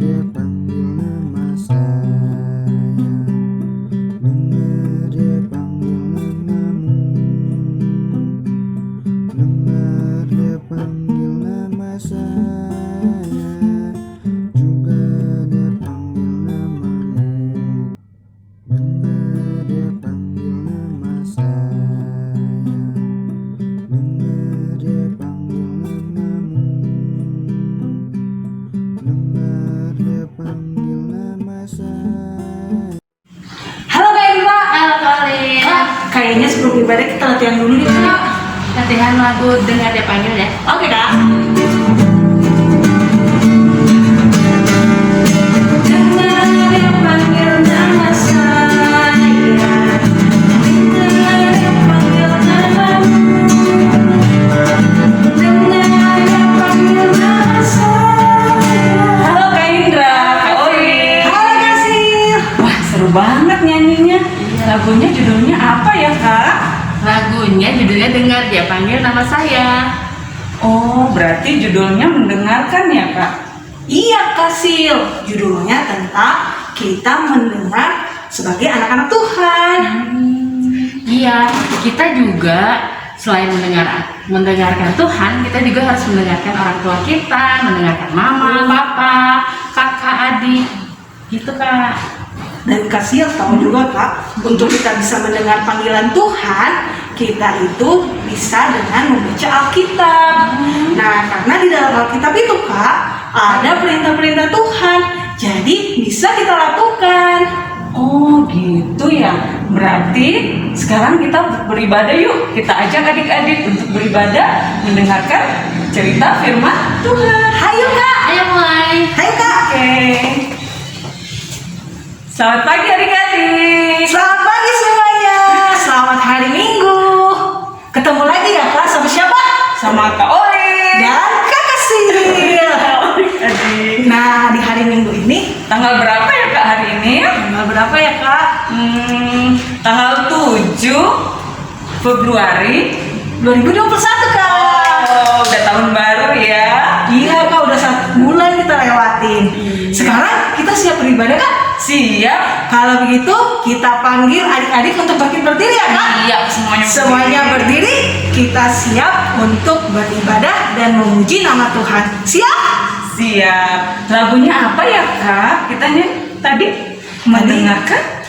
dia panggil nama saya, dengar dia panggil namamu, dengar dia panggil nama saya, juga dia panggil namamu, dengar dia panggil nama saya, dengar dia panggil namamu, dengar dia panggil nama saya. Halo Kak Indra. Halo Kak Olin. Kak, kayaknya sebelum ibadah kita latihan dulu nih Kak. Latihan lagu Dengar Dia Panggil ya. Oke Kak. Dengar dia panggil nama saya, dengar dia panggil namamu, dengar dia panggil nama saya. Halo Kak Indra, Kak Olin. Halo Kak Sil. Wah seru banget nyanyinya. Lagunya judulnya apa ya Kak? Lagunya judulnya Dengar Dia Panggil Nama Saya. Oh, berarti judulnya mendengarkan ya, Kak? Iya, Kak Sil. Judulnya tentang kita mendengar sebagai anak-anak Tuhan. Iya, kita juga selain mendengarkan Tuhan, kita juga harus mendengarkan orang tua kita, mendengarkan mama, papa, kakak, adik. Gitu, Kak. Dan Kak Sil tahu juga, Kak, untuk kita bisa mendengar panggilan Tuhan, kita itu bisa dengan membaca Alkitab. Nah, karena di dalam Alkitab itu, Kak, ada perintah-perintah Tuhan. Jadi bisa kita lakukan. Oh gitu ya. Berarti sekarang kita beribadah yuk. Kita ajak adik-adik untuk beribadah, mendengarkan cerita firman Tuhan. Hayo Kak. Ayo mulai. Hayo Kak. Oke. Selamat pagi adik-adik. Selamat pagi semuanya. Selamat hari Minggu. Ketemu lagi ya Kak sama siapa? Sama Kak Olin dan Kak Sil. Nah di hari Minggu ini tanggal berapa ya Kak hari ini? Tanggal berapa ya Kak? Tanggal 7 Februari 2021 Kak. Oh udah tahun baru ya. Iya Kak udah 1 bulan kita lewatin. Sekarang kita siap beribadah Kak? Siap. Kalau begitu kita panggil adik-adik untuk berdiri ya Kak? Iya, Semuanya berdiri. Kita siap untuk beribadah dan memuji nama Tuhan. Siap? Siap. Lagunya apa ya Kak? Kita tadi mendengarkan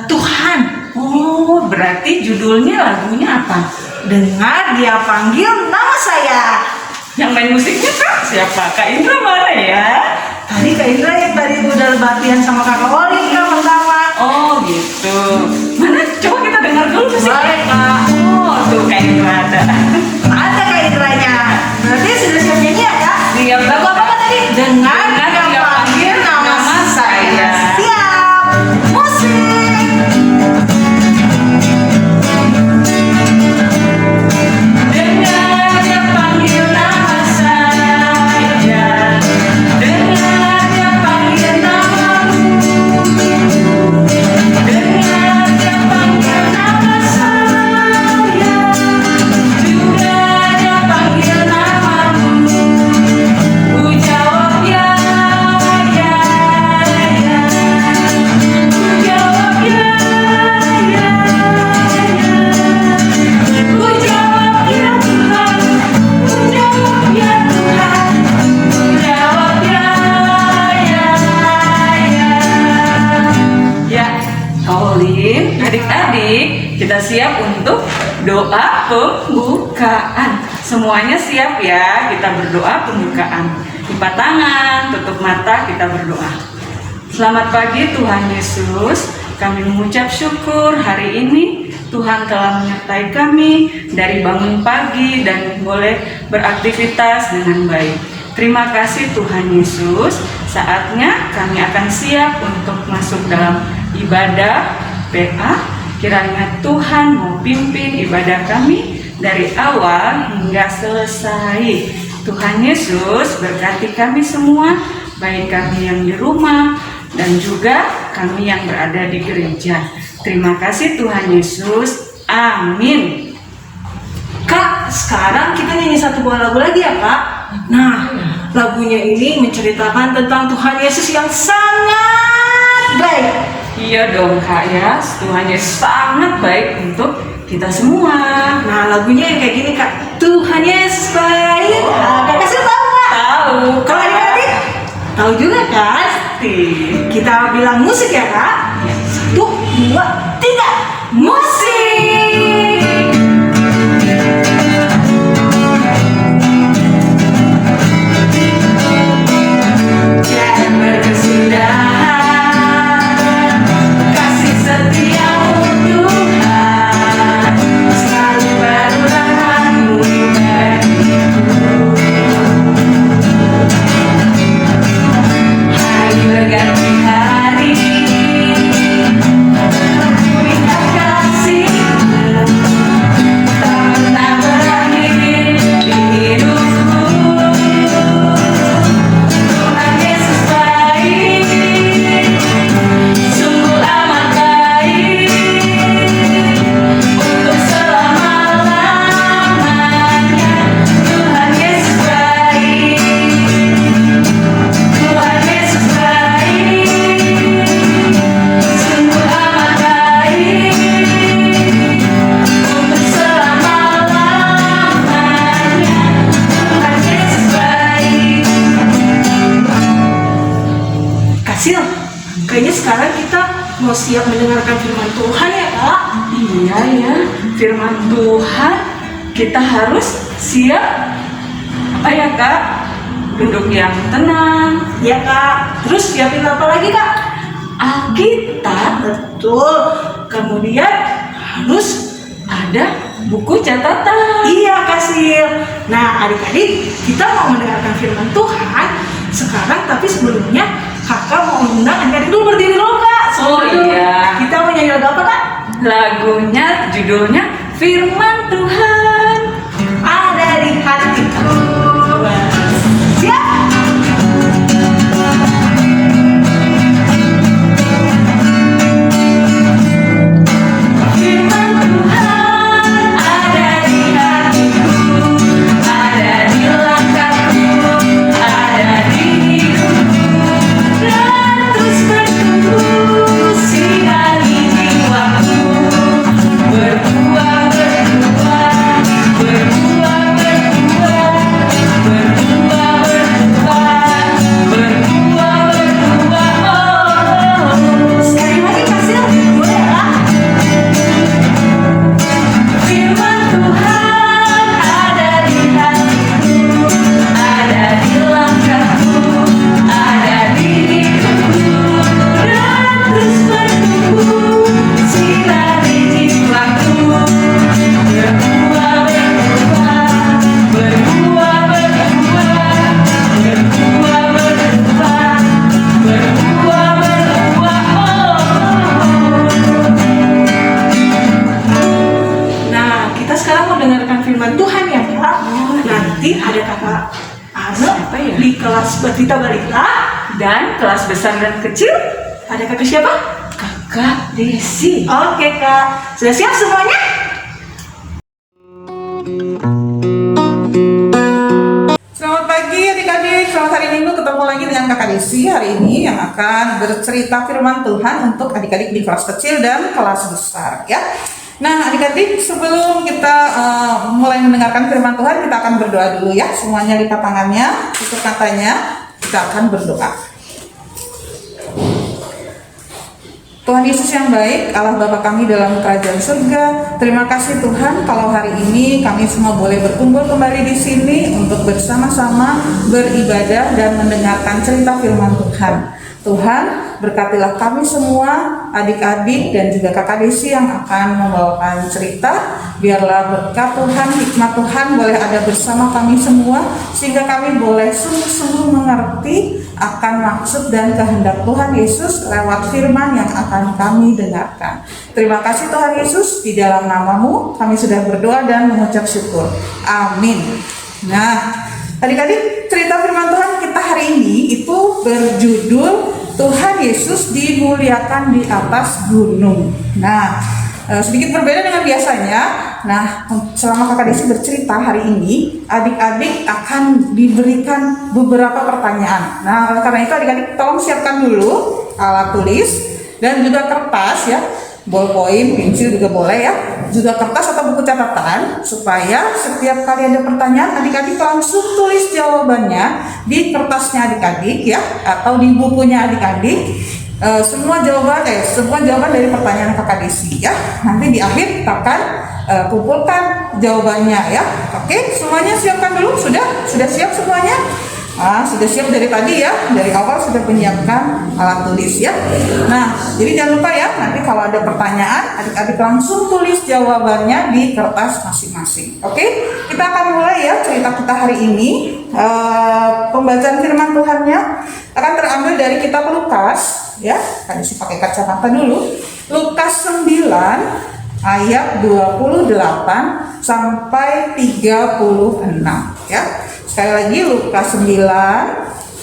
Tuhan. Oh, berarti judulnya lagunya apa? Dengar Dia Panggil Nama Saya. Yang main musiknya Kak? Siapa? Kak Indra mana ya? Tadi Kak Indra yang tadi udah latihan sama Kakak Olin Kak pertama. Oh gitu. Mana? Coba kita dengar dulu musiknya. Boleh Kak. Oh tuh Kak Indra ada. Ada Kak Indranya. Berarti sudah siap nyanyi ya Kak? Siap. Lagu apa Kak tadi? Dengar Dia Panggil Nama Saya. Siap. Musik. Dengar Dia panggil nama saya, dengar Dia panggil namamu, dengar Dia panggil nama saya, juga Dia panggil namamu. Ku jawab ya, ya, ya. Ku jawab ya, ya, ya. Ku jawab ya Tuhan, ku jawab ya Tuhan, ku jawab ya, ya, ya. Ya, Olin, adik-adik, kita siap untuk doa pembukaan. Semuanya siap ya, kita berdoa pembukaan. Lipat tangan, tutup mata, kita berdoa. Selamat pagi Tuhan Yesus, kami mengucap syukur hari ini Tuhan telah menyertai kami dari bangun pagi dan boleh beraktivitas dengan baik. Terima kasih Tuhan Yesus, saatnya kami akan siap untuk masuk dalam ibadah PA. Kiranya Tuhan mau pimpin ibadah kami dari awal hingga selesai. Tuhan Yesus berkati kami semua, baik kami yang di rumah dan juga kami yang berada di gereja. Terima kasih Tuhan Yesus. Amin. Kak, sekarang kita nyanyi satu buah lagu lagi ya Kak? Nah, lagunya ini menceritakan tentang Tuhan Yesus yang sangat baik. Iya dong Kak ya, Tuhan Yesus sangat baik untuk kita semua. Nah, lagunya yang kayak gini Kak, Tuhan Yesus baik. Nah, Kak kasih tahu Kak? Tahu. Kalau adik-adik tahu juga kan? Pasti. Kita bilang musik ya Kak. 1, 2, 3, musik. Jangan berkesudahan, kasih setiamu Tuhan, selalu berulang-ulang bagiku. Hari berganti hari, lihat kasih-Mu tak pernah berakhir di hidupku. Tuhan Yesus baik, sungguh amat baik, untuk selama-lamanya. Tuhan Yesus baik, Tuhan Yesus baik, sungguh amat baik, untuk selama-lamanya. Tuhan Yesus baik. Kasil, kayaknya sekarang kita mau siap mendengarkan firman Tuhan ya Kak? Iya ya, firman Tuhan kita harus siap apa ya Kak? Duduk yang tenang, Ya Kak. Terus siapin apa lagi Kak? Alkitab, Betul. Kemudian harus ada buku catatan. iya Kasil. Nah adik-adik, kita mau mendengarkan firman Tuhan sekarang, tapi sebelumnya kakak mau undang adik-adik dulu berdiri dulu Kak. Oh, Sebelum iya. Kita mau nyanyi lagu apa Kak? Lagunya judulnya Firman Tuhan. Ada di hatiku. Siap? Firman Tuhan ada di hatiku, ada di langkahku, ada di hidupku, dan terus bertumbuh sinari jiwaku, berbuah, berbuah, berbuah, berbuah, berbuah, berbuah, berbuah, berbuah. Sekali lagi Kasil, boleh ya? Firman Tuhan ada di hatiku, ada di langkahku, ada di hidupku, dan terus bertumbuh sinari jiwaku, berbuah, berbuah, berbuah, berbuah, berbuah, berbuah, berbuah, berbuah. Nah, kita sekarang mau dengarkan firman Tuhan ya Kak. Nanti ada kakak Siapa ya? di kelas Batita Balita. Dan kelas besar dan kecil, Ada kakak siapa? Kakak Desi. Oke Kak, sudah siap semuanya? Selamat pagi adik-adik, selamat hari Minggu ketemu lagi dengan Kakak Desi hari ini yang akan bercerita firman Tuhan untuk adik-adik di kelas kecil dan kelas besar ya. Nah adik-adik sebelum kita mulai mendengarkan firman Tuhan kita akan berdoa dulu ya. Semuanya lipat tangannya, tutup matanya, kita akan berdoa. Tuhan Yesus yang baik, Allah Bapa kami dalam kerajaan surga, terima kasih Tuhan kalau hari ini kami semua boleh berkumpul kembali di sini untuk bersama-sama beribadah dan mendengarkan cerita firman Tuhan. Tuhan, berkatilah kami semua, adik-adik dan juga kakak Desi yang akan membawakan cerita. Biarlah berkat Tuhan, hikmat Tuhan boleh ada bersama kami semua, sehingga kami boleh sungguh-sungguh mengerti akan maksud dan kehendak Tuhan Yesus lewat firman yang akan kami dengarkan. Terima kasih Tuhan Yesus, di dalam nama-Mu kami sudah berdoa dan mengucap syukur. Amin. Nah, adik-adik, cerita firman Tuhan kita hari ini itu berjudul Tuhan Yesus dimuliakan di atas gunung. Nah, sedikit berbeda dengan biasanya. Nah, selama Kakak Desi bercerita hari ini, adik-adik akan diberikan beberapa pertanyaan. Nah, oleh karena itu adik-adik tolong siapkan dulu alat tulis dan juga kertas ya, ballpoint, pensil juga boleh ya, juga kertas atau buku catatan, supaya setiap kali ada pertanyaan adik-adik langsung tulis jawabannya di kertasnya adik-adik ya, atau di bukunya adik-adik. Semua jawaban dari pertanyaan Kakak Desi ya. Nanti di akhir kita akan kumpulkan jawabannya ya. Oke, semuanya siapkan dulu. Sudah siap semuanya? Sudah siap dari tadi ya. Dari awal sudah menyiapkan alat tulis ya. Nah, jadi jangan lupa ya, nanti kalau ada pertanyaan adik-adik langsung tulis jawabannya di kertas masing-masing. Oke, kita akan mulai ya cerita kita hari ini. Pembacaan firman Tuhannya akan terambil dari kitab Lukas ya. Kan isi pakai kacamata dulu. Lukas 9 ayat 28 sampai 36 ya. Sekali lagi Lukas 9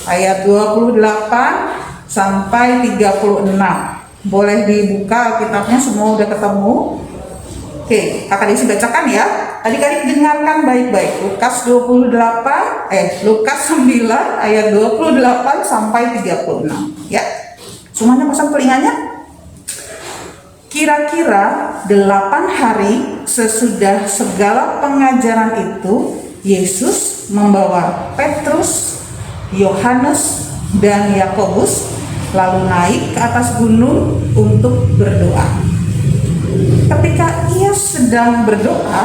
ayat 28 sampai 36. Boleh dibuka Alkitabnya, semua udah ketemu. Oke, Kakak Desi bacakan ya. Adik-adik dengarkan baik-baik. Lukas 9 ayat 28 sampai 36 ya. Semuanya pasang telinganya. Kira-kira 8 hari sesudah segala pengajaran itu, Yesus membawa Petrus, Yohanes, dan Yakobus lalu naik ke atas gunung untuk berdoa. Ketika ia sedang berdoa,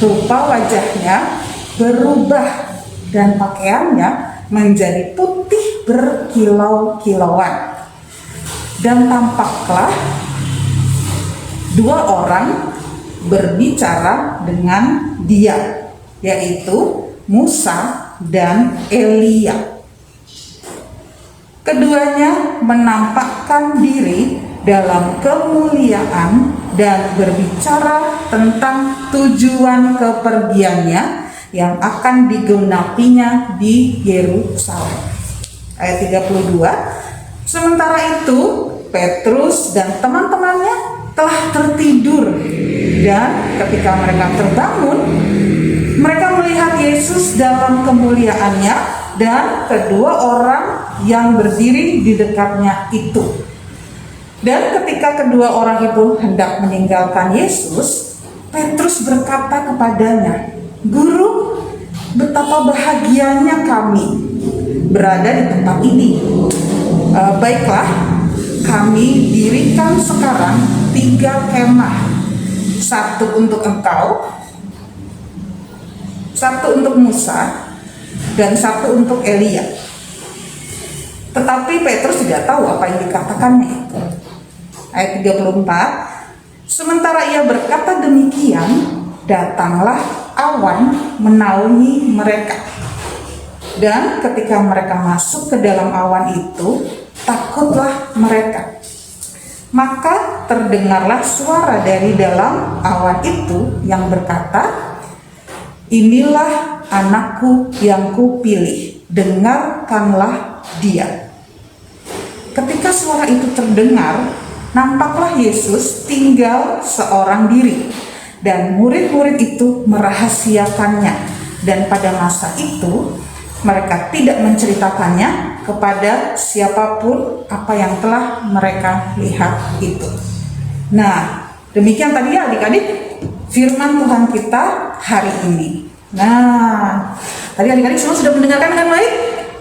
rupa wajahnya berubah dan pakaiannya menjadi putih berkilau-kilauan. Dan tampaklah 2 orang berbicara dengan dia, yaitu Musa dan Elia. Keduanya menampakkan diri dalam kemuliaan dan berbicara tentang tujuan kepergiannya yang akan digenapinya di Yerusalem. Ayat 32. Sementara itu Petrus dan teman-temannya telah tertidur, dan ketika mereka terbangun, mereka melihat Yesus dalam kemuliaannya dan kedua orang yang berdiri di dekatnya itu. Dan ketika kedua orang itu hendak meninggalkan Yesus, Petrus berkata kepadanya, "Guru, betapa bahagianya kami berada di tempat ini. Baiklah, kami dirikan sekarang 3 kemah, 1 untuk engkau, 1 untuk Musa, dan 1 untuk Elia." Tetapi Petrus tidak tahu apa yang dikatakannya itu. Ayat 34. Sementara ia berkata demikian, datanglah awan menaungi mereka. Dan ketika mereka masuk ke dalam awan itu, takutlah mereka. Maka terdengarlah suara dari dalam awan itu yang berkata, "Inilah anakku yang kupilih, dengarkanlah dia." Ketika suara itu terdengar, nampaklah Yesus tinggal seorang diri, dan murid-murid itu merahasiakannya. Dan pada masa itu mereka tidak menceritakannya kepada siapapun apa yang telah mereka lihat itu. Nah, demikian tadi ya adik-adik firman Tuhan kita hari ini. Nah, tadi adik-adik semua sudah mendengarkan dengan baik?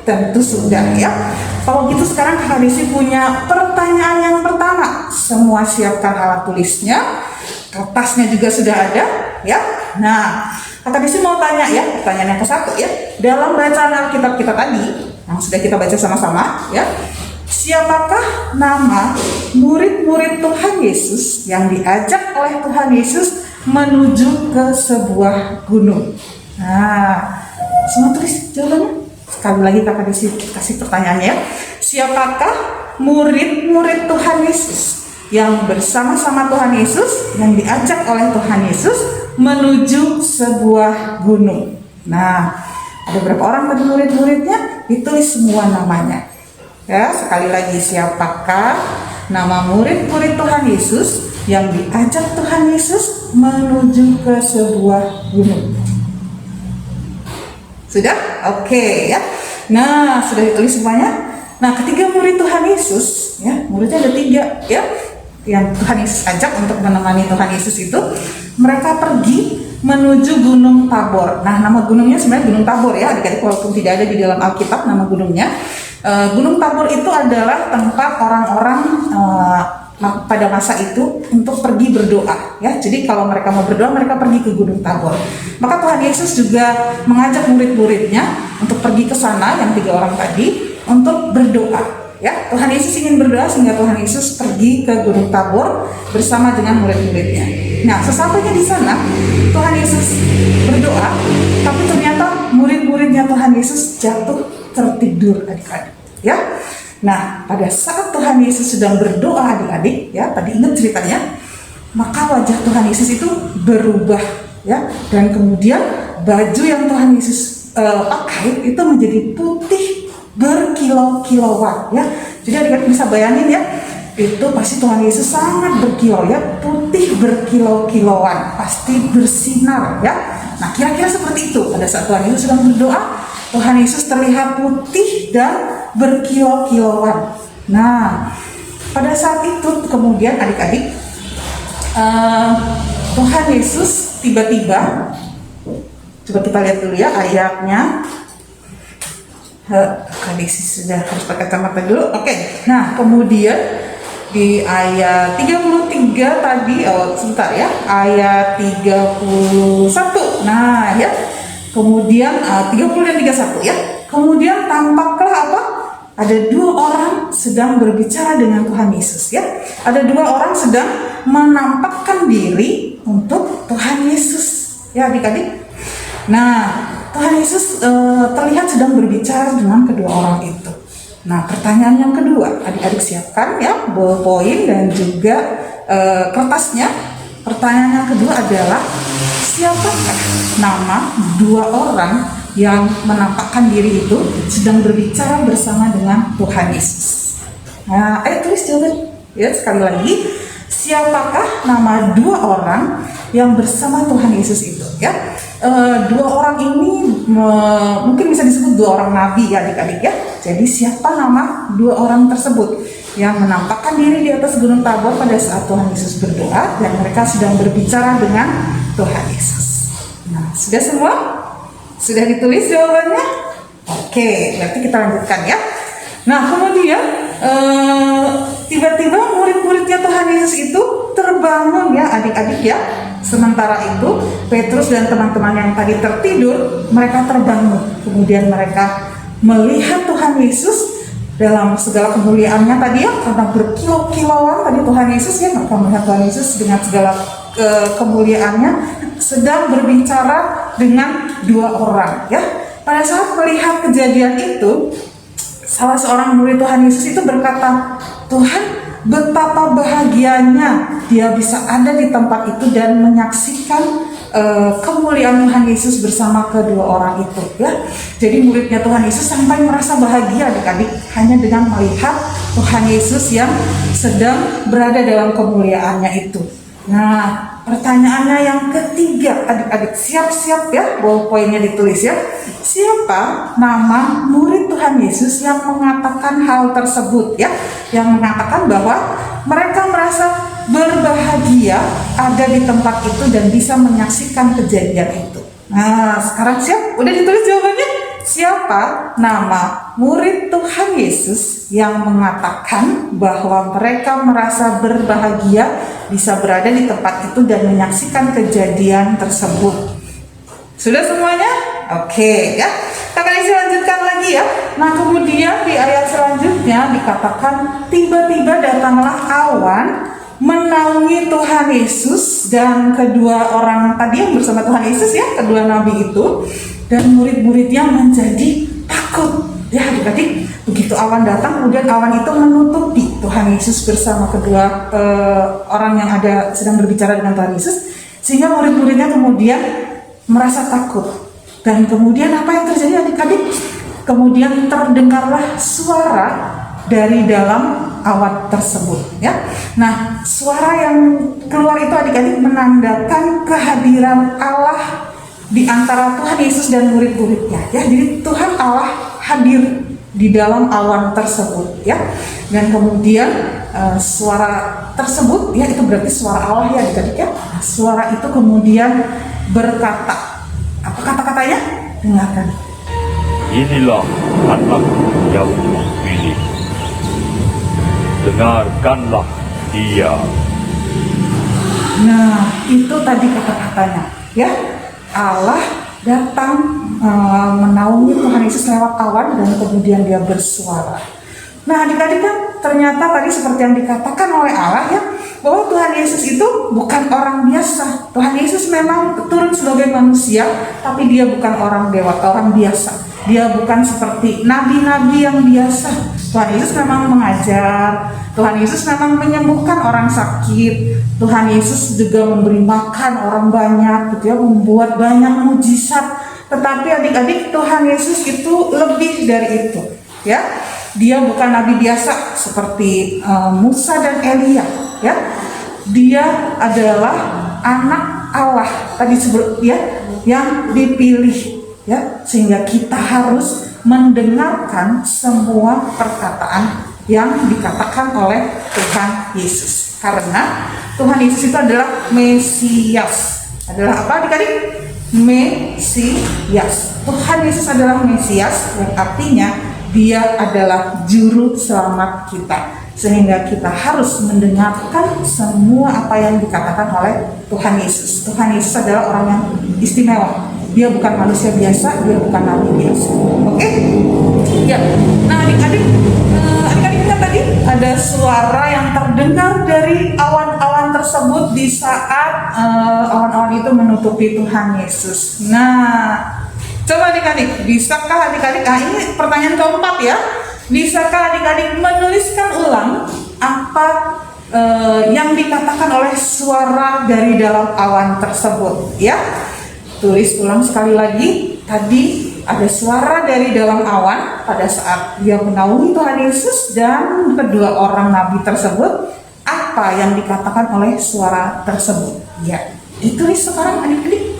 Tentu sudah ya. Kalau gitu sekarang Kakak Desi punya pertanyaan yang pertama. Semua siapkan alat tulisnya, kertasnya juga sudah ada ya. Nah, Kakak Desi mau tanya ya, pertanyaan yang ke-1 ya. Dalam bacaan Alkitab kita tadi yang sudah kita baca sama-sama ya, siapakah nama murid-murid Tuhan Yesus yang diajak oleh Tuhan Yesus menuju ke sebuah gunung? Nah, semua tulis jawabannya. Sekali lagi Kakak Desi kasih pertanyaannya ya. Siapakah murid-murid Tuhan Yesus yang bersama-sama Tuhan Yesus, yang diajak oleh Tuhan Yesus menuju sebuah gunung? Nah, ada berapa orang tadi murid-muridnya? Ditulis semua namanya. Ya, sekali lagi siapakah nama murid-murid Tuhan Yesus yang diajak Tuhan Yesus menuju ke sebuah gunung? Sudah? Oke, ya. Nah, sudah ditulis semuanya. Nah, ketiga murid Tuhan Yesus, ya, muridnya ada 3, ya, yang Tuhan Yesus ajak untuk menemani Tuhan Yesus itu, mereka pergi menuju Gunung Tabor. Nah, nama gunungnya sebenarnya Gunung Tabor, ya, adik-adik, walaupun tidak ada di dalam Alkitab nama gunungnya. Gunung Tabor itu adalah tempat orang-orang pada masa itu untuk pergi berdoa, ya. Jadi kalau mereka mau berdoa, mereka pergi ke Gunung Tabor. Maka Tuhan Yesus juga mengajak murid-muridnya untuk pergi ke sana, yang 3 orang tadi, untuk berdoa. Ya, Tuhan Yesus ingin berdoa sehingga Tuhan Yesus pergi ke Gunung Tabor bersama dengan murid-muridnya. Nah, sesampainya di sana, Tuhan Yesus berdoa, tapi ternyata murid-muridnya Tuhan Yesus jatuh tertidur, adik-adik. Ya, nah pada saat Tuhan Yesus sedang berdoa, adik-adik, ya, tadi ingat ceritanya, maka wajah Tuhan Yesus itu berubah, ya, dan kemudian baju yang Tuhan Yesus pakai itu menjadi putih berkilau-kilauan, ya. Jadi adik-adik bisa bayangin, ya, itu pasti Tuhan Yesus sangat berkilau, ya, putih berkilau-kilauan, pasti bersinar, ya. Nah, kira-kira seperti itu pada saat Tuhan Yesus sedang berdoa, Tuhan Yesus terlihat putih dan berkilau-kilauan. Nah, pada saat itu kemudian adik-adik, Tuhan Yesus tiba-tiba, coba kita lihat dulu, ya, ayatnya. Adik sudah harus pakai kacamata dulu. Oke. Nah, kemudian di ayat 33 tadi, sebentar, ya, ayat 31. Nah, ya. Kemudian 30 dan 31, ya. Kemudian tampaklah apa? Ada 2 orang sedang berbicara dengan Tuhan Yesus, ya. Ada 2 orang sedang menampakkan diri untuk Tuhan Yesus, ya, adik-adik. Nah, Tuhan Yesus terlihat sedang berbicara dengan kedua orang itu. Nah, pertanyaan yang kedua, adik-adik siapkan, ya, ballpoint dan juga kertasnya. Pertanyaan yang kedua adalah, siapakah nama 2 orang yang menampakkan diri itu sedang berbicara bersama dengan Tuhan Yesus? Nah, ayo tulis jawaban, ya, sekali lagi. Siapakah nama 2 orang yang bersama Tuhan Yesus itu, ya? 2 orang ini mungkin bisa disebut 2 orang nabi, ya, adik-adik, ya. Jadi siapa nama 2 orang tersebut yang menampakkan diri di atas Gunung Tabor pada saat Tuhan Yesus berdoa dan mereka sedang berbicara dengan Tuhan Yesus? Nah, sudah semua? Sudah ditulis jawabannya? Oke, berarti kita lanjutkan, ya. Nah, kemudian tiba-tiba murid-muridnya Tuhan Yesus itu terbangun, ya, adik-adik, ya. Sementara itu Petrus dan teman-teman yang tadi tertidur, mereka terbangun. Kemudian mereka melihat Tuhan Yesus dalam segala kemuliaannya tadi, ya, karena berkilau-kilauan tadi Tuhan Yesus, ya. Mereka melihat Tuhan Yesus dengan segala kemuliaannya sedang berbicara dengan 2 orang, ya. Pada saat melihat kejadian itu, salah seorang murid Tuhan Yesus itu berkata, "Tuhan, betapa bahagianya dia bisa ada di tempat itu dan menyaksikan kemuliaan Tuhan Yesus bersama kedua orang itu, ya." Jadi muridnya Tuhan Yesus sampai merasa bahagia, adik-adik, hanya dengan melihat Tuhan Yesus yang sedang berada dalam kemuliaannya itu. Nah, pertanyaannya yang ketiga, adik-adik, siap-siap, ya, ballpointnya ditulis, ya. Siapa nama murid Tuhan Yesus yang mengatakan hal tersebut, ya? Yang mengatakan bahwa mereka merasa berbahagia ada di tempat itu dan bisa menyaksikan kejadian itu. Nah, sekarang siap? Udah ditulis jawabannya? Siapa nama murid Tuhan Yesus yang mengatakan bahwa mereka merasa berbahagia bisa berada di tempat itu dan menyaksikan kejadian tersebut? Sudah semuanya? Oke, ya. Kakak isi lanjutkan lagi, ya. Nah, kemudian di ayat selanjutnya dikatakan, tiba-tiba datanglah awan menaungi Tuhan Yesus dan kedua orang tadi yang bersama Tuhan Yesus, ya, kedua nabi itu, dan murid-muridnya menjadi takut, ya, adik-adik. Begitu awan datang, kemudian awan itu menutupi Tuhan Yesus bersama kedua orang yang ada sedang berbicara dengan Tuhan Yesus, sehingga murid-muridnya kemudian merasa takut. Dan kemudian apa yang terjadi, adik-adik? Kemudian terdengarlah suara dari dalam awan tersebut, ya. Nah, suara yang keluar itu adik-adik menandakan kehadiran Allah di antara Tuhan Yesus dan murid-muridnya, ya. Jadi Tuhan Allah hadir di dalam awan tersebut, ya. Dan kemudian suara tersebut, ya, itu berarti suara Allah, ya adik-adik, ya. Nah, suara itu kemudian berkata, apa kata-katanya? Dengarkan. Inilah anak yang kupilih. Dengarkanlah dia. Nah, itu tadi kata-katanya, ya. Allah datang menaungi Tuhan Yesus lewat awan dan kemudian dia bersuara. Nah, adik-adik, kan ternyata tadi seperti yang dikatakan oleh Allah, ya, bahwa Tuhan Yesus itu bukan orang biasa. Tuhan Yesus memang turun sebagai manusia, tapi dia bukan orang biasa. Dia bukan seperti nabi-nabi yang biasa. Tuhan Yesus memang mengajar, Tuhan Yesus memang menyembuhkan orang sakit, Tuhan Yesus juga memberi makan orang banyak, gitu ya, membuat banyak mukjizat. Tetapi adik-adik, Tuhan Yesus itu lebih dari itu, ya. Dia bukan nabi biasa seperti Musa dan Elia, ya. Dia adalah anak Allah tadi sebelum, ya, yang dipilih, ya, sehingga kita harus mendengarkan semua perkataan yang dikatakan oleh Tuhan Yesus, karena Tuhan Yesus itu adalah Mesias. Adalah apa adik-adik? Mesias. Tuhan Yesus adalah Mesias, yang artinya dia adalah juru selamat kita, sehingga kita harus mendengarkan semua apa yang dikatakan oleh Tuhan Yesus. Tuhan Yesus adalah orang yang istimewa. Dia bukan manusia biasa, dia bukan nabi biasa. Oke? Ya. Nah, adik-adik ingat tadi ada suara yang terdengar dari awan-awan tersebut di saat awan-awan itu menutupi Tuhan Yesus. Nah, coba adik-adik, bisakah adik-adik? Nah, ini pertanyaan keempat, ya. Bisakah adik-adik menuliskan ulang apa yang dikatakan oleh suara dari dalam awan tersebut, ya? Tulis ulang sekali lagi. Tadi ada suara dari dalam awan pada saat dia menaungi Tuhan Yesus dan kedua orang nabi tersebut. Apa yang dikatakan oleh suara tersebut? Ya, ditulis sekarang adik-adik.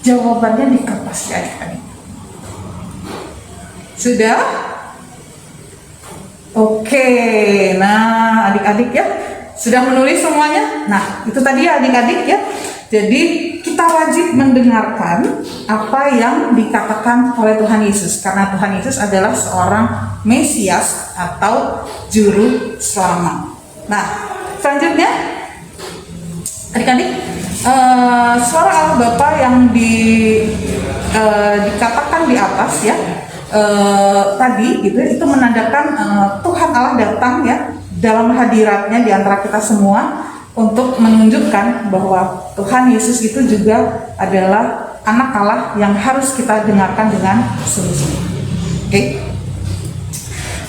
Jawabannya di kertas, ya adik-adik. Sudah? Oke, nah adik-adik, ya, sudah menulis semuanya? Nah, itu tadi ya adik-adik, ya. Jadi kita wajib mendengarkan apa yang dikatakan oleh Tuhan Yesus, karena Tuhan Yesus adalah seorang Mesias atau juru selamat. Nah, selanjutnya adik-adik, suara Allah Bapa yang dikatakan di atas, ya, tadi gitu, itu menandakan Tuhan Allah datang, ya, dalam hadiratnya di antara kita semua, untuk menunjukkan bahwa Tuhan Yesus itu juga adalah anak Allah yang harus kita dengarkan dengan sungguh-sungguh. Oke?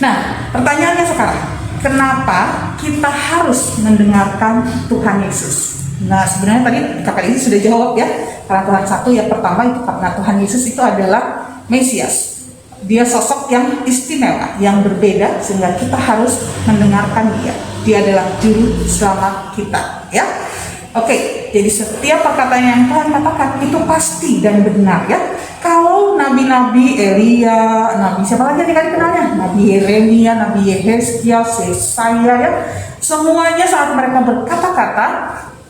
Nah, pertanyaannya sekarang, kenapa kita harus mendengarkan Tuhan Yesus? Nah, sebenarnya tadi kakak ini sudah jawab, ya. Karena Tuhan satu, ya, pertama itu karena Tuhan Yesus itu adalah Mesias. Dia sosok yang istimewa, yang berbeda, sehingga kita harus mendengarkan dia. Dia adalah juru selamat kita, ya. Oke, jadi setiap perkataan yang Tuhan katakan itu pasti dan benar, ya. Kalau nabi-nabi Elia, nabi siapa lagi adik-adik kenalnya? Nabi Yeremia, Nabi Yehezkiel, Yesaya, ya. Semuanya saat mereka berkata-kata,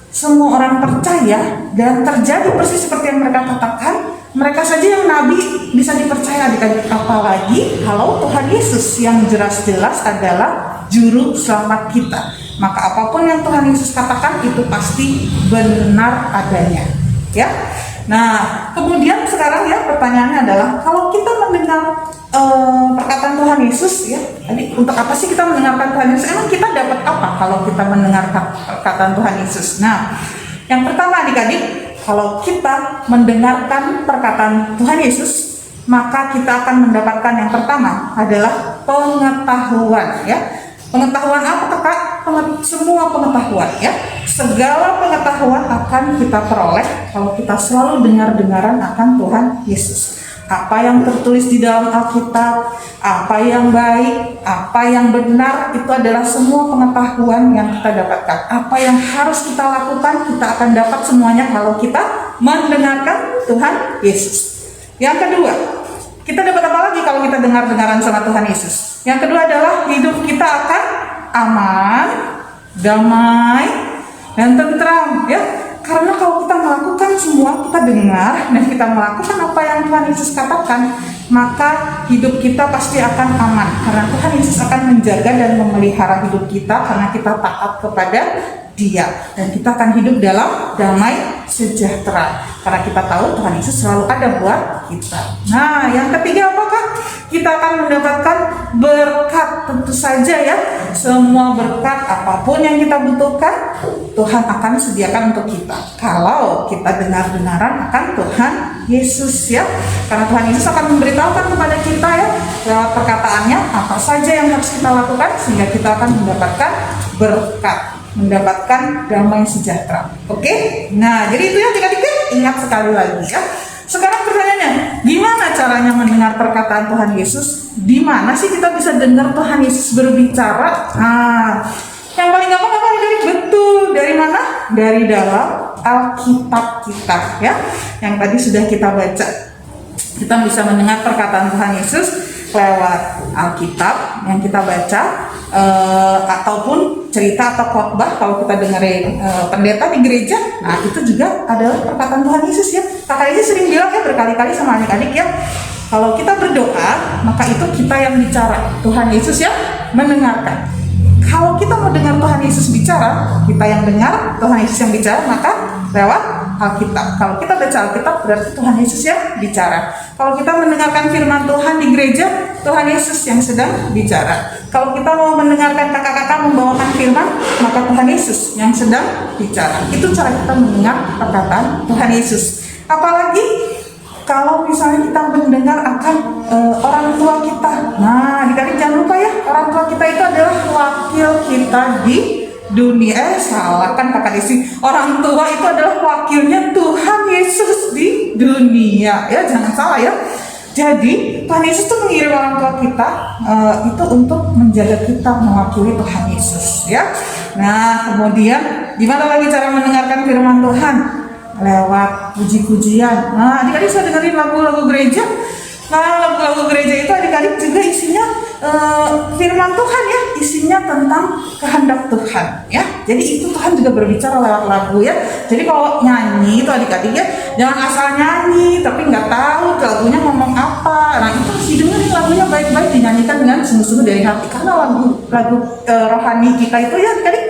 semua orang percaya dan terjadi persis seperti yang mereka katakan. Mereka saja yang nabi bisa dipercaya, adik-adik, apalagi kalau Tuhan Yesus yang jelas-jelas adalah juru selamat kita. Maka apapun yang Tuhan Yesus katakan itu pasti benar adanya, ya. Nah, kemudian sekarang, ya, pertanyaannya adalah kalau kita mendengar perkataan Tuhan Yesus, ya, jadi untuk apa sih kita mendengarkan Tuhan Yesus? Emang kita dapat apa kalau kita mendengarkan perkataan Tuhan Yesus? Nah, yang pertama adik-adik, kalau kita mendengarkan perkataan Tuhan Yesus, maka kita akan mendapatkan yang pertama adalah pengetahuan, ya. Pengetahuan apa, kakak? Semua pengetahuan, ya. Segala pengetahuan akan kita peroleh kalau kita selalu dengar-dengaran akan Tuhan Yesus. apa yang tertulis di dalam Alkitab, apa yang baik, apa yang benar, itu adalah semua pengetahuan yang kita dapatkan. Apa yang harus kita lakukan, kita akan dapat semuanya kalau kita mendengarkan Tuhan Yesus. Yang kedua, kita dapat apa lagi kalau kita dengar-dengaran sama Tuhan Yesus? Yang kedua adalah hidup kita akan aman, damai, dan tentram, ya. Karena kalau kita melakukan semua, kita dengar dan kita melakukan apa yang Tuhan Yesus katakan, maka hidup kita pasti akan aman. Karena Tuhan Yesus akan menjaga dan memelihara hidup kita karena kita taat kepada Dia. Dan kita akan hidup dalam damai sejahtera. Karena kita tahu Tuhan Yesus selalu ada buat kita. Nah, yang ketiga apakah? Kita akan mendapatkan berkat, tentu saja ya. Semua berkat apapun yang kita butuhkan, Tuhan akan sediakan untuk kita. Kalau kita dengar-dengaran akan Tuhan Yesus ya. Karena Tuhan Yesus akan memberitahukan kepada kita ya, lewat perkataannya apa saja yang harus kita lakukan sehingga kita akan mendapatkan berkat, mendapatkan damai sejahtera. Oke? Nah, jadi itu ya adik-adik, ingat sekali lagi ya. Sekarang pertanyaannya, gimana caranya mendengar perkataan Tuhan Yesus? Di mana sih kita bisa dengar Tuhan Yesus berbicara? Nah, yang paling gampang apa adik-adik? Betul, dari mana? Dari dalam Alkitab kita ya. Yang tadi sudah kita baca. Kita bisa mendengar perkataan Tuhan Yesus lewat Alkitab yang kita baca, ataupun cerita atau khotbah kalau kita dengerin pendeta di gereja. Nah, itu juga adalah perkataan Tuhan Yesus ya. Kakak ini sering bilang ya berkali-kali sama adik-adik ya, kalau kita berdoa maka itu kita yang bicara, Tuhan Yesus yang mendengarkan. Kalau kita mau dengar Tuhan Yesus bicara, kita yang dengar, Tuhan Yesus yang bicara, maka lewat Alkitab. Kalau kita baca Alkitab berarti Tuhan Yesus yang bicara. Kalau kita mendengarkan firman Tuhan di gereja, Tuhan Yesus yang sedang bicara. Kalau kita mau mendengarkan kakak-kakak membawakan firman, maka Tuhan Yesus yang sedang bicara. Itu cara kita mendengar perkataan Tuhan Yesus. Apalagi kalau misalnya kita mendengar akan orang tua kita. Nah, adik-adik jangan lupa ya, orang tua kita itu adalah wakil kita di dunia. Salah kan kakak Desi, orang tua itu adalah wakilnya Tuhan Yesus di dunia ya, jangan salah ya. Jadi Tuhan Yesus itu mengirim orang tua kita itu untuk menjaga kita, mewakili Tuhan Yesus ya. Nah, kemudian gimana lagi cara mendengarkan firman Tuhan? Lewat puji-pujian. Nah, adik-adik sudah dengerin lagu-lagu gereja. Nah, lagu-lagu gereja itu adik-adik juga isinya firman Tuhan ya, isinya tentang kehendak Tuhan ya. Jadi itu Tuhan juga berbicara lewat lagu ya. Jadi kalau nyanyi itu adik-adik ya, jangan asal nyanyi tapi nggak tahu lagunya ngomong apa. Nah, itu harus didengerin lagunya baik-baik, dinyanyikan dengan sungguh-sungguh dari hati. Karena lagu rohani kita itu ya adik-adik,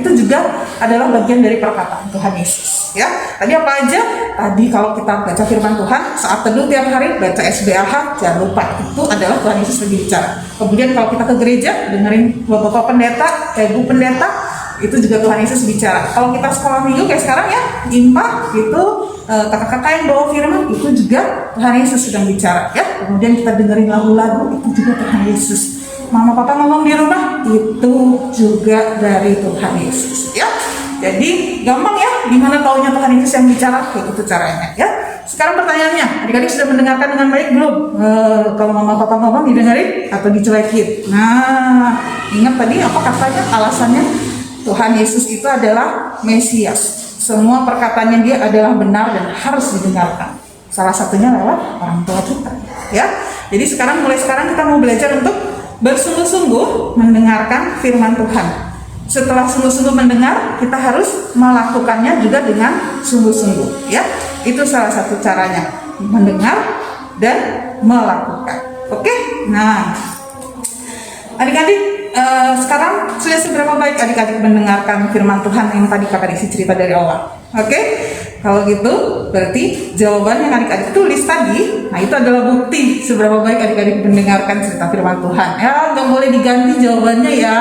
itu juga adalah bagian dari perkataan Tuhan Yesus ya. Tadi apa aja? Tadi kalau kita baca firman Tuhan saat teduh tiap hari, baca SBAH, jangan lupa itu adalah Tuhan Yesus lagi bicara. Kemudian kalau kita ke gereja dengerin bapak pendeta, ibu pendeta, itu juga Tuhan Yesus bicara. Kalau kita sekolah minggu kayak sekarang ya, IMPA itu kakak-kakak yang bawa firman, itu juga Tuhan Yesus sedang bicara ya. Kemudian kita dengerin lagu-lagu, itu juga Tuhan Yesus. Mama papa ngomong di rumah, itu juga dari Tuhan Yesus ya. Jadi gampang ya, gimana taunya Tuhan Yesus yang bicara? Kayak gitu caranya ya. Sekarang pertanyaannya, adik-adik sudah mendengarkan dengan baik belum? Kalau mama papa ngomong didengerin atau dicuekin? Nah, ingat tadi apa katanya, alasannya Tuhan Yesus itu adalah Mesias. Semua perkataannya dia adalah benar dan harus didengarkan. Salah satunya lewat orang tua kita ya. Jadi mulai sekarang kita mau belajar untuk bersungguh-sungguh mendengarkan firman Tuhan. Setelah sungguh-sungguh mendengar, kita harus melakukannya juga dengan sungguh-sungguh ya. Itu salah satu caranya, mendengar dan melakukan. Oke? Nah, adik-adik, sekarang sudah seberapa baik adik-adik mendengarkan firman Tuhan yang tadi kakak Desi cerita dari awal? Oke? Kalau gitu, berarti jawaban yang adik-adik tulis tadi, nah itu adalah bukti seberapa baik adik-adik mendengarkan cerita firman Tuhan. Ya, nggak boleh diganti jawabannya ya.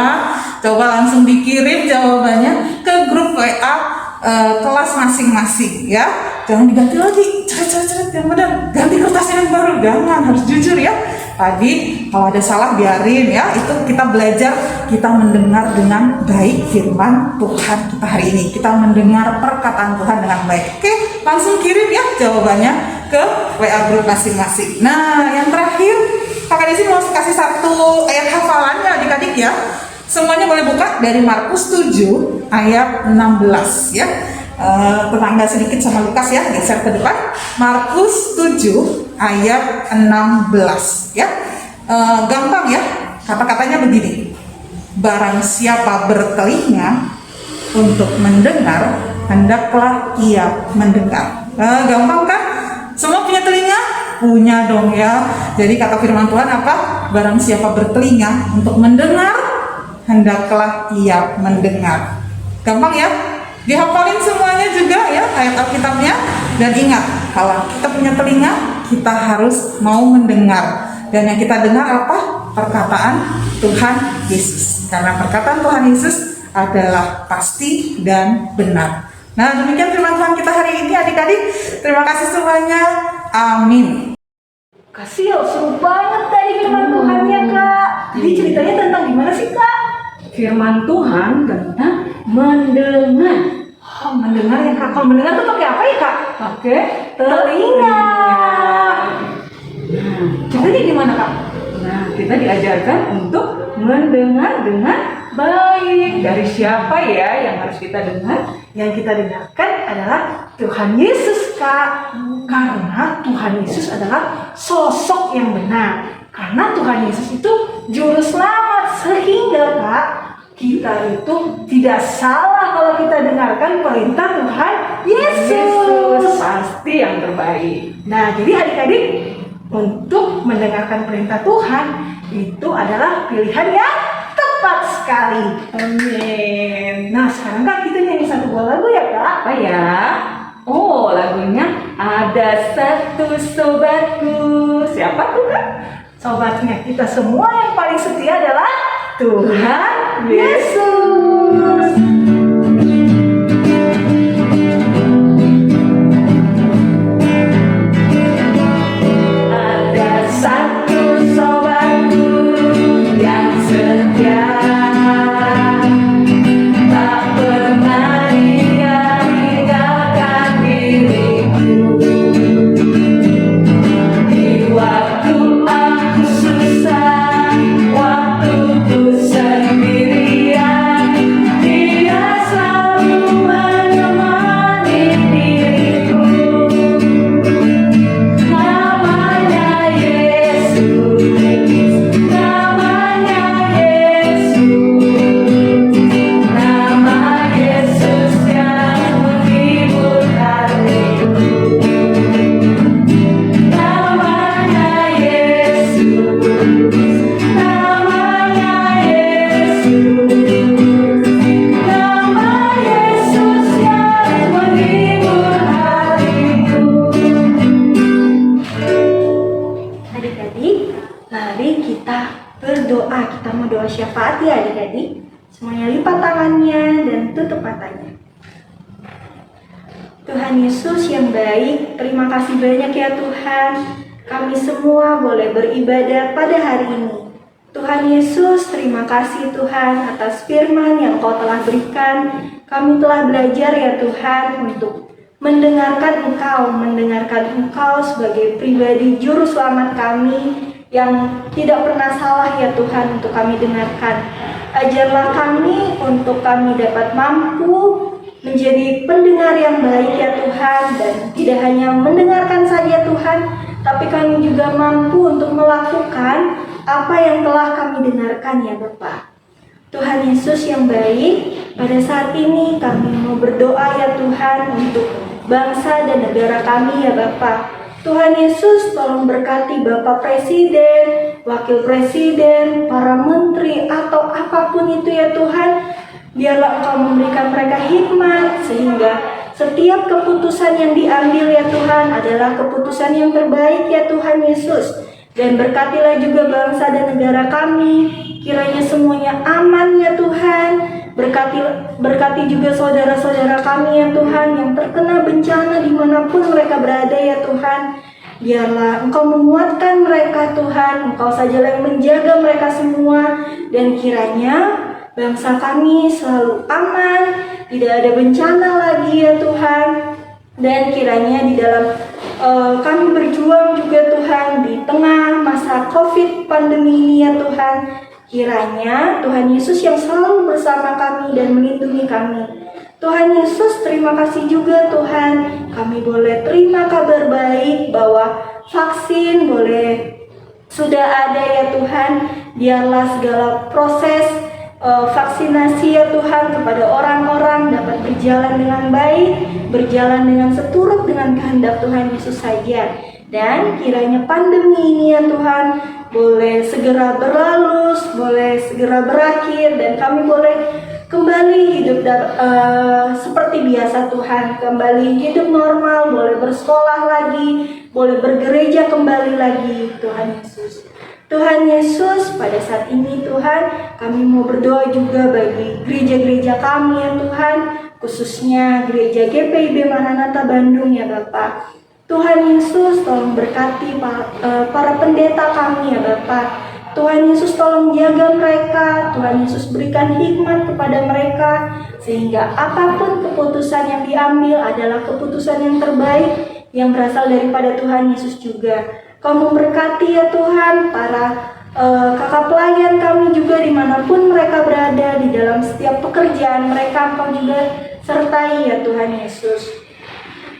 Coba langsung dikirim jawabannya ke grup WA kelas masing-masing ya. Jangan diganti lagi, ceret-ceret yang benar, ganti kertasnya yang baru. Jangan, harus jujur ya. Tadi kalau ada salah biarin ya. Itu kita belajar, kita mendengar dengan baik firman Tuhan kita hari ini. Kita mendengar perkataan Tuhan dengan baik. Oke, langsung kirim ya jawabannya ke WA group masing-masing. Nah, yang terakhir kakak Desi mau kasih satu ayat hafalannya adik-adik ya. Semuanya boleh buka dari Markus 7 ayat 16 ya. Tetangga sedikit sama Lukas ya, geser ke depan. Markus 7 ayat 16 ya. Gampang ya, kata-katanya begini. Barang siapa bertelinga untuk mendengar, hendaklah ia mendengar. Gampang kan? Semua punya telinga? Punya dong ya. Jadi kata firman Tuhan apa? Barang siapa bertelinga untuk mendengar, hendaklah ia mendengar. Gampang ya? Dihafalin semuanya juga ya ayat Alkitabnya. Dan ingat, kalau kita punya telinga, kita harus mau mendengar. Dan yang kita dengar apa? Perkataan Tuhan Yesus. Karena perkataan Tuhan Yesus adalah pasti dan benar. Nah, demikian firman Tuhan kita hari ini adik-adik. Terima kasih semuanya. Amin. Kasih seru banget tadi firman Tuhannya Kak. Jadi ceritanya tentang gimana sih Kak? Firman Tuhan tentang mendengar. Oh, mendengar ya Kak. Kalau mendengar tuh pakai apa ya Kak? Pakai Telinga. Nah, Ceritanya gimana Kak? Nah, kita diajarkan untuk mendengar dengan baik. Dari siapa ya yang harus kita dengar? Yang kita dengarkan adalah Tuhan Yesus Kak. Karena Tuhan Yesus adalah sosok yang benar. Karena Tuhan Yesus itu juru selamat. Sehingga Kak, kita itu tidak salah kalau kita dengarkan perintah Tuhan Yesus. Pasti yang terbaik. Nah, jadi adik-adik, untuk mendengarkan perintah Tuhan itu adalah pilihan yang tepat sekali. Amin. Nah, sekarang Kak kita nyanyi satu buah lagu ya Kak. Apa ya? Oh, lagunya Ada Satu Sobatku. Siapa tuh Kak? Sobatnya kita semua yang paling setia adalah Tuhan Yesus. Ada satu sobatku yang setia, tak pernah dia meninggalkan diriku. Di waktu aku susah, waktu ku sendirian, dia selalu menemani diriku. Namanya Yesus, namanya Yesus, nama Yesus yang menghibur hatiku. Namanya Yesus, namanya Yesus, nama Yesus yang menghibur hatiku. Adik-adik, mari kita berdoa. Kita mau doa syafaat ya adik-adik. Semuanya lipat tangannya dan tutup matanya. Tuhan Yesus yang baik, terima kasih banyak ya Tuhan. Kami semua boleh beribadah pada hari ini. Tuhan Yesus, terima kasih Tuhan atas firman yang Kau telah berikan. Kami telah belajar ya Tuhan untuk mendengarkan Engkau sebagai pribadi juru selamat kami yang tidak pernah salah ya Tuhan untuk kami dengarkan. Ajarlah kami untuk kami dapat mampu menjadi pendengar yang baik ya Tuhan, dan tidak hanya mendengarkan saja Tuhan, tapi kami juga mampu untuk melakukan apa yang telah kami dengarkan ya Bapa. Tuhan Yesus yang baik, pada saat ini kami mau berdoa ya Tuhan untuk bangsa dan negara kami ya Bapa. Tuhan Yesus tolong berkati Bapak Presiden, Wakil Presiden, para menteri atau apapun itu ya Tuhan. Biarlah Engkau memberikan mereka hikmat sehingga setiap keputusan yang diambil ya Tuhan adalah keputusan yang terbaik ya Tuhan Yesus. Dan berkatilah juga bangsa dan negara kami, kiranya semuanya aman ya Tuhan. Berkati juga saudara-saudara kami ya Tuhan yang terkena bencana dimanapun mereka berada ya Tuhan. Biarlah Engkau menguatkan mereka Tuhan, Engkau sajalah yang menjaga mereka semua. Dan kiranya bangsa kami selalu aman, tidak ada bencana lagi ya Tuhan. Dan kiranya di dalam kami berjuang juga Tuhan di tengah masa COVID pandemi ini ya Tuhan. Kiranya Tuhan Yesus yang selalu bersama kami dan melindungi kami. Tuhan Yesus, terima kasih juga Tuhan, kami boleh terima kabar baik bahwa vaksin sudah ada ya Tuhan. Biarlah segala proses vaksinasi ya Tuhan kepada orang-orang dapat berjalan dengan baik, berjalan dengan seturut dengan kehendak Tuhan Yesus saja. Dan kiranya pandemi ini ya Tuhan boleh segera berlalu, boleh segera berakhir, dan kami boleh kembali hidup seperti biasa Tuhan, kembali hidup normal, boleh bersekolah lagi, boleh bergereja kembali lagi Tuhan Yesus. Tuhan Yesus, pada saat ini Tuhan, kami mau berdoa juga bagi gereja-gereja kami ya Tuhan, khususnya gereja GPIB Maranatha Bandung ya Bapak. Tuhan Yesus, tolong berkati para pendeta kami ya Bapak. Tuhan Yesus tolong jaga mereka, Tuhan Yesus berikan hikmat kepada mereka, sehingga apapun keputusan yang diambil adalah keputusan yang terbaik yang berasal daripada Tuhan Yesus juga. Kamu berkati ya Tuhan para kakak pelayan kami juga dimanapun mereka berada, di dalam setiap pekerjaan mereka Engkau juga sertai ya Tuhan Yesus.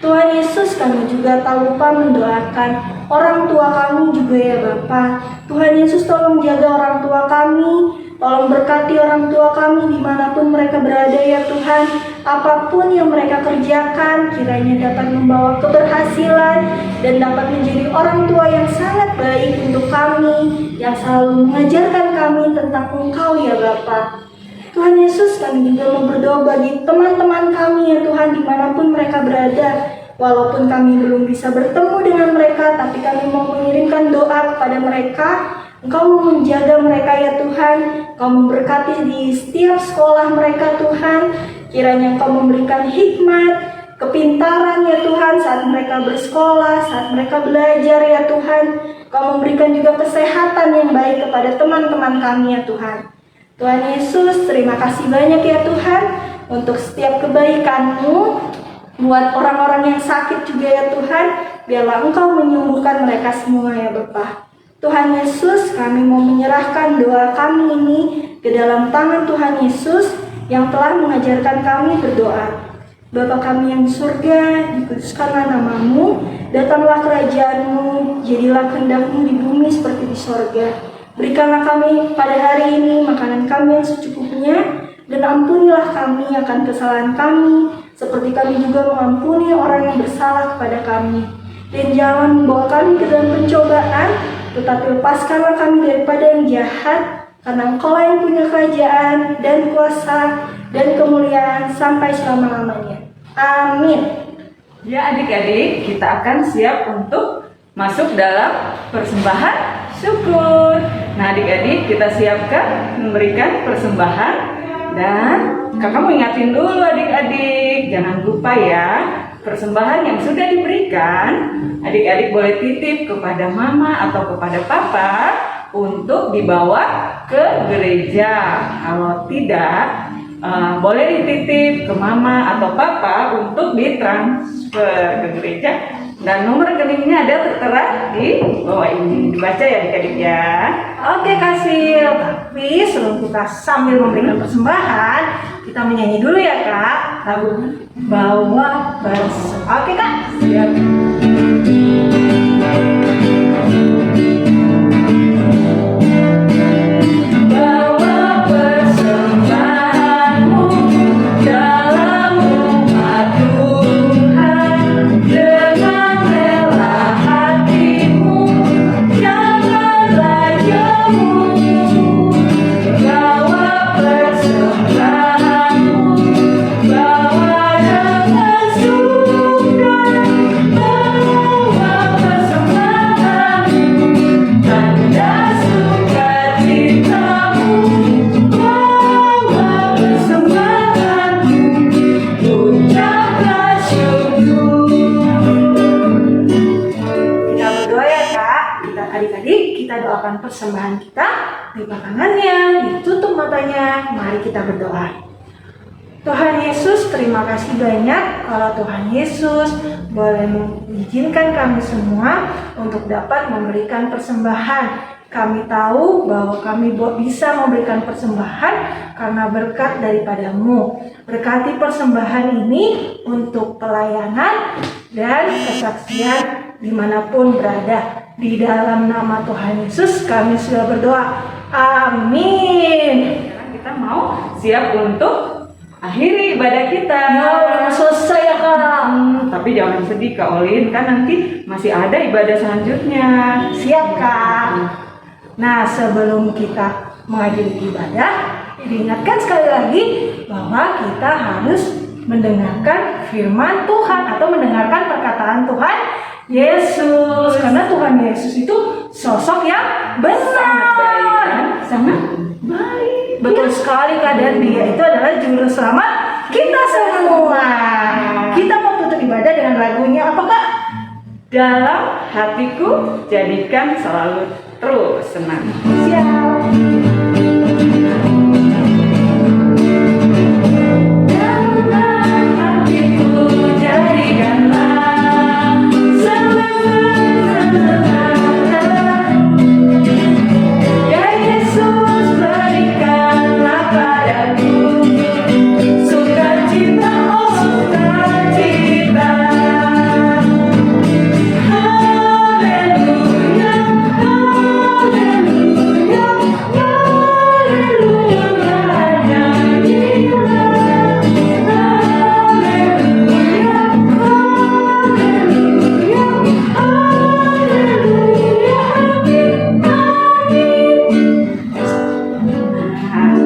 Tuhan Yesus, kami juga tak lupa mendoakan orang tua kami juga ya Bapa. Tuhan Yesus tolong jaga orang tua kami, tolong berkati orang tua kami dimanapun mereka berada ya Tuhan. Apapun yang mereka kerjakan kiranya dapat membawa keberhasilan dan dapat menjadi orang tua yang sangat baik untuk kami, yang selalu mengajarkan kami tentang Engkau ya Bapa. Tuhan Yesus, kami juga mau berdoa bagi teman-teman kami ya Tuhan dimanapun mereka berada. Walaupun kami belum bisa bertemu dengan mereka, tapi kami mau mengirimkan doa kepada mereka. Engkau mau menjaga mereka ya Tuhan, Engkau memberkati di setiap sekolah mereka Tuhan. Kiranya Engkau memberikan hikmat, kepintaran ya Tuhan saat mereka bersekolah, saat mereka belajar ya Tuhan. Engkau memberikan juga kesehatan yang baik kepada teman-teman kami ya Tuhan. Tuhan Yesus, terima kasih banyak ya Tuhan untuk setiap kebaikan-Mu buat orang-orang yang sakit juga ya Tuhan. Biarlah Engkau menyembuhkan mereka semua ya Bapa. Tuhan Yesus, kami mau menyerahkan doa kami ini ke dalam tangan Tuhan Yesus yang telah mengajarkan kami berdoa. Bapa kami yang di surga, dikuduskanlah nama-Mu, datanglah kerajaan-Mu, jadilah kehendak-Mu di bumi seperti di surga. Berikanlah kami pada hari ini makanan kami yang secukupnya, dan ampunilah kami akan kesalahan kami, seperti kami juga mengampuni orang yang bersalah kepada kami. Dan jangan membawa kami ke dalam pencobaan, tetapi lepaskanlah kami daripada yang jahat, karena Engkau yang punya kerajaan dan kuasa dan kemuliaan sampai selama-lamanya. Amin. Ya adik-adik, kita akan siap untuk masuk dalam persembahan syukur. Nah adik-adik, kita siapkan memberikan persembahan. Dan kakak mau ingatin dulu adik-adik, jangan lupa ya, persembahan yang sudah diberikan, adik-adik boleh titip kepada mama atau kepada papa untuk dibawa ke gereja. Kalau tidak, boleh dititip ke mama atau papa untuk ditransfer ke gereja. Dan nomor rekeningnya ada tertera di bawah ini. Dibaca ya adik-adik ya. Oke Kasih, tapi sebelum kita sambil memberikan persembahan, kita menyanyi dulu ya Kak lagu Bawa Bersama. Oke Kak? Siap. Bawa persembahanmu dalam umat Tuhan, dengan rela hatimu, jangan rajamu. Bawa persembahanmu, bawa dengan suka. Bawa persembahanmu, tanda sukacitamu. Bawa persembahanmu, ucapkan syukur. Kita berdoa ya Kak. Kita adik-adik, kita doakan persembahan kita. Lipat tangannya, ditutup matanya. Mari kita berdoa. Tuhan Yesus, terima kasih banyak kalau Tuhan Yesus boleh mengizinkan kami semua untuk dapat memberikan persembahan. Kami tahu bahwa kami bisa memberikan persembahan karena berkat daripada-Mu. Berkati persembahan ini untuk pelayanan dan kesaksian dimanapun berada. Di dalam nama Tuhan Yesus kami sudah berdoa. Amin. Sekarang kita mau siap untuk akhiri ibadah kita. Ya, udah selesai ya Kak. Tapi jangan sedih Kak Olin, kan nanti masih ada ibadah selanjutnya. Siap Kak. Nah, sebelum kita mengakhiri ibadah, diingatkan sekali lagi bahwa kita harus mendengarkan firman Tuhan atau mendengarkan perkataan Tuhan Yesus. Karena Tuhan Yesus itu sosok yang benar. Sangat baik. Betul sekali Kak, dan dia itu adalah juru selamat kita semua. Kita mau tutup ibadah dengan lagunya apa Kak? Dalam hatiku jadikan selalu terus senang. Siap. Dalam hatiku jadikanlah senang. Ya Yesus berikanlah padaku sukacita, oh sukacita. Haleluya, haleluya, haleluya, nyanyilah. Haleluya, haleluya, haleluya, amin, amin. Nah,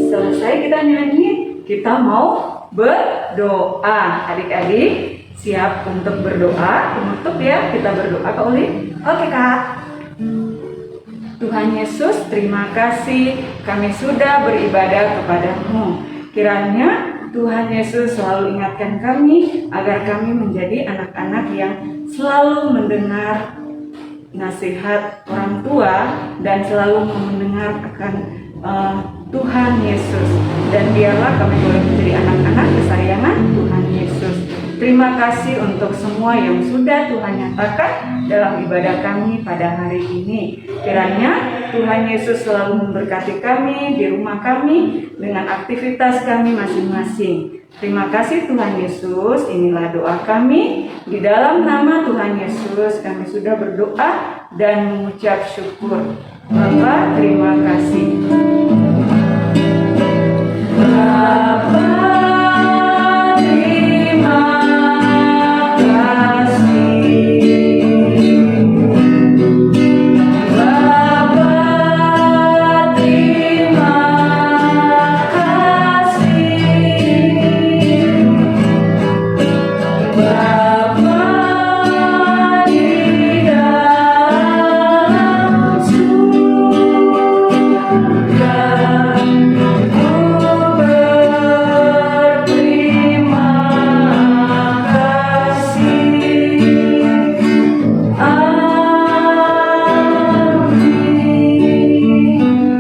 selesai kita nyanyi, kita mau berdoa. Adik-adik siap untuk berdoa? Penutup ya, kita berdoa Kak Uli. Oke Kak. Tuhan Yesus, terima kasih kami sudah beribadah kepadamu. Kiranya Tuhan Yesus selalu ingatkan kami agar kami menjadi anak-anak yang selalu mendengar nasihat orang tua dan selalu mendengar akan Tuhan Yesus. Dan biarlah kami boleh menjadi anak-anak kesayangan Tuhan Yesus. Terima kasih untuk semua yang sudah Tuhan nyatakan dalam ibadah kami pada hari ini. Kiranya Tuhan Yesus selalu memberkati kami di rumah kami dengan aktivitas kami masing-masing. Terima kasih Tuhan Yesus, inilah doa kami. Di dalam nama Tuhan Yesus kami sudah berdoa dan mengucap syukur. Bapa, terima kasih. Bapa, terima kasih. Bapa, terima kasih. Bapa di dalam surga, ku berterima kasih. Amin.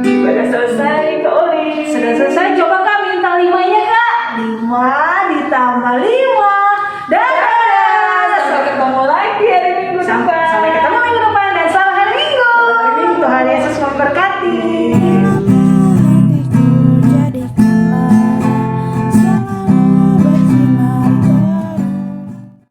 Sudah selesai Kak Oli. Sudah selesai, coba Kak minta 5-nya Kak. 5 ditambah 5. Dadah. Sampai ketemu lagi hari Minggu depan. Sampai ketemu minggu depan dan selamat hari Minggu. Tuhan Yesus memberkati.